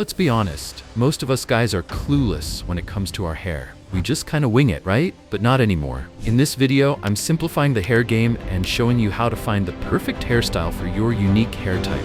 Let's be honest, most of us guys are clueless when it comes to our hair. We just kinda wing it, right? But not anymore. In this video, I'm simplifying the hair game and showing you how to find the perfect hairstyle for your unique hair type.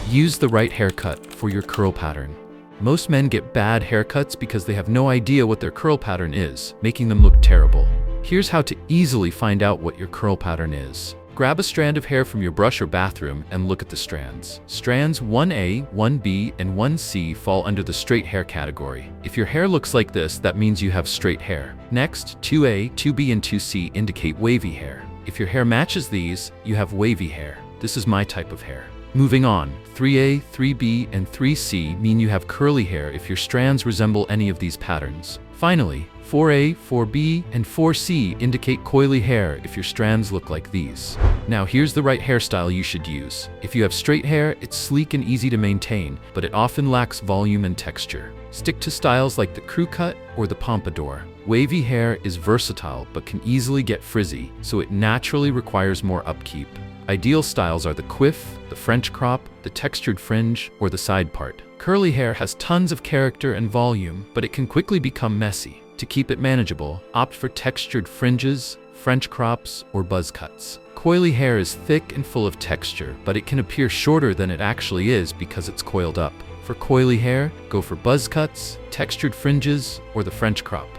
Use the right haircut for your curl pattern. Most men get bad haircuts because they have no idea what their curl pattern is, making them look terrible. Here's how to easily find out what your curl pattern is. Grab a strand of hair from your brush or bathroom and look at the strands. Strands 1A, 1B, and 1C fall under the straight hair category. If your hair looks like this, that means you have straight hair. Next, 2A, 2B, and 2C indicate wavy hair. If your hair matches these, you have wavy hair. This is my type of hair. Moving on, 3A, 3B, and 3C mean you have curly hair if your strands resemble any of these patterns. Finally, 4A, 4B, and 4C indicate coily hair if your strands look like these. Now here's the right hairstyle you should use. If you have straight hair, it's sleek and easy to maintain, but it often lacks volume and texture. Stick to styles like the crew cut or the pompadour. Wavy hair is versatile but can easily get frizzy, so it naturally requires more upkeep. Ideal styles are the quiff, the French crop, the textured fringe, or the side part. Curly hair has tons of character and volume, but it can quickly become messy. To keep it manageable, opt for textured fringes, French crops, or buzz cuts. Coily hair is thick and full of texture, but it can appear shorter than it actually is because it's coiled up. For coily hair, go for buzz cuts, textured fringes, or the French crop.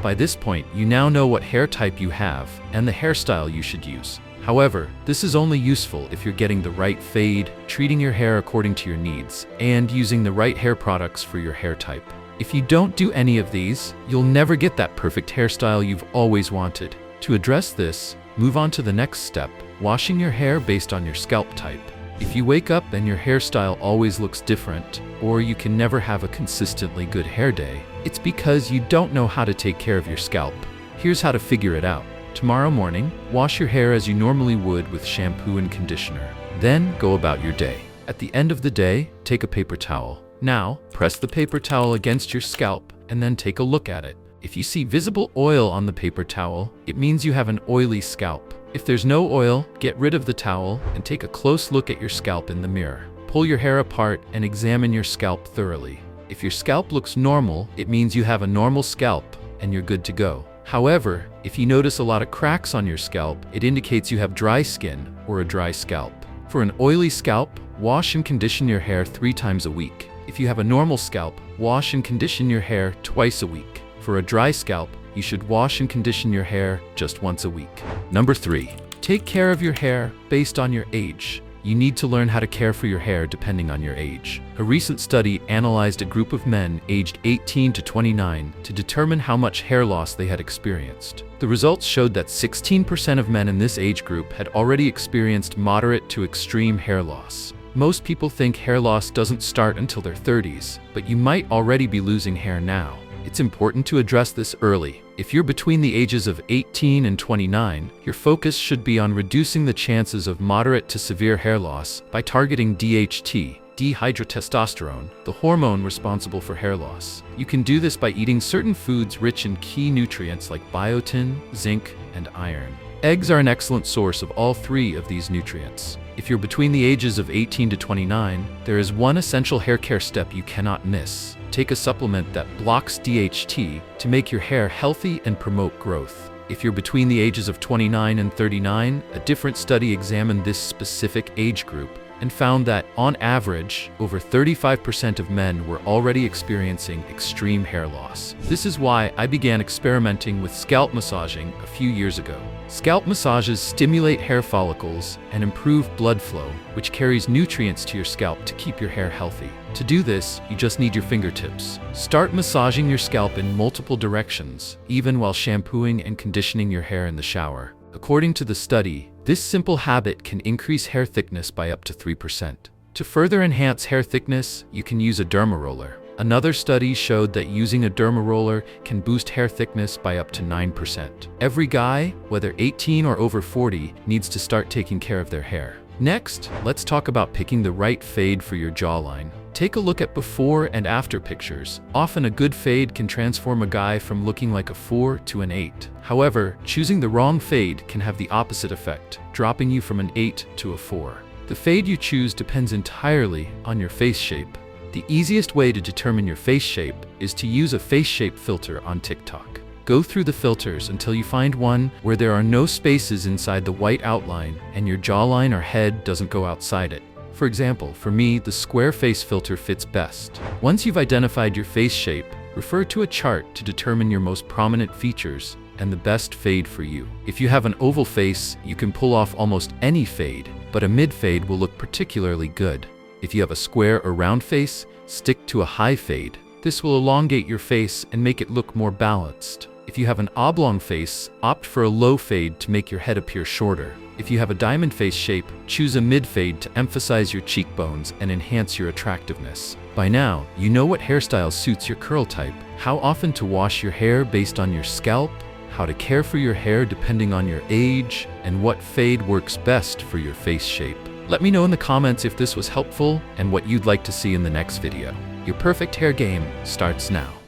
By this point, you now know what hair type you have and the hairstyle you should use. However, this is only useful if you're getting the right fade, treating your hair according to your needs, and using the right hair products for your hair type. If you don't do any of these, you'll never get that perfect hairstyle you've always wanted. To address this, move on to the next step, washing your hair based on your scalp type. If you wake up and your hairstyle always looks different, or you can never have a consistently good hair day, it's because you don't know how to take care of your scalp. Here's how to figure it out. Tomorrow morning, wash your hair as you normally would with shampoo and conditioner. Then go about your day. At the end of the day, take a paper towel. Now, press the paper towel against your scalp and then take a look at it. If you see visible oil on the paper towel, it means you have an oily scalp. If there's no oil, get rid of the towel and take a close look at your scalp in the mirror. Pull your hair apart and examine your scalp thoroughly. If your scalp looks normal, it means you have a normal scalp and you're good to go. However, if you notice a lot of cracks on your scalp, it indicates you have dry skin or a dry scalp. For an oily scalp, wash and condition your hair 3 times a week. If you have a normal scalp, wash and condition your hair twice a week. For a dry scalp, you should wash and condition your hair just once a week. Number 3. Take care of your hair based on your age. You need to learn how to care for your hair depending on your age. A recent study analyzed a group of men aged 18 to 29 to determine how much hair loss they had experienced. The results showed that 16% of men in this age group had already experienced moderate to extreme hair loss. Most people think hair loss doesn't start until their 30s, but you might already be losing hair now. It's important to address this early. If you're between the ages of 18 and 29, your focus should be on reducing the chances of moderate to severe hair loss by targeting DHT, dihydrotestosterone, the hormone responsible for hair loss. You can do this by eating certain foods rich in key nutrients like biotin, zinc, and iron. Eggs are an excellent source of all 3 of these nutrients. If you're between the ages of 18 to 29, there is one essential hair care step you cannot miss. Take a supplement that blocks DHT to make your hair healthy and promote growth. If you're between the ages of 29 and 39, a different study examined this specific age group and found that, on average, over 35% of men were already experiencing extreme hair loss. This is why I began experimenting with scalp massaging a few years ago. Scalp massages stimulate hair follicles and improve blood flow, which carries nutrients to your scalp to keep your hair healthy. To do this, you just need your fingertips. Start massaging your scalp in multiple directions, even while shampooing and conditioning your hair in the shower. According to the study, this simple habit can increase hair thickness by up to 3%. To further enhance hair thickness, you can use a derma roller. Another study showed that using a derma roller can boost hair thickness by up to 9%. Every guy, whether 18 or over 40, needs to start taking care of their hair. Next, let's talk about picking the right fade for your jawline. Take a look at before and after pictures. Often a good fade can transform a guy from looking like a 4 to an 8. However, choosing the wrong fade can have the opposite effect, dropping you from an 8 to a 4. The fade you choose depends entirely on your face shape. The easiest way to determine your face shape is to use a face shape filter on TikTok. Go through the filters until you find one where there are no spaces inside the white outline and your jawline or head doesn't go outside it. For example, for me, the square face filter fits best. Once you've identified your face shape, refer to a chart to determine your most prominent features and the best fade for you. If you have an oval face, you can pull off almost any fade, but a mid fade will look particularly good. If you have a square or round face, stick to a high fade. This will elongate your face and make it look more balanced. If you have an oblong face, opt for a low fade to make your head appear shorter. If you have a diamond face shape, choose a mid fade to emphasize your cheekbones and enhance your attractiveness. By now, you know what hairstyle suits your curl type, how often to wash your hair based on your scalp, how to care for your hair depending on your age, and what fade works best for your face shape. Let me know in the comments if this was helpful and what you'd like to see in the next video. Your perfect hair game starts now.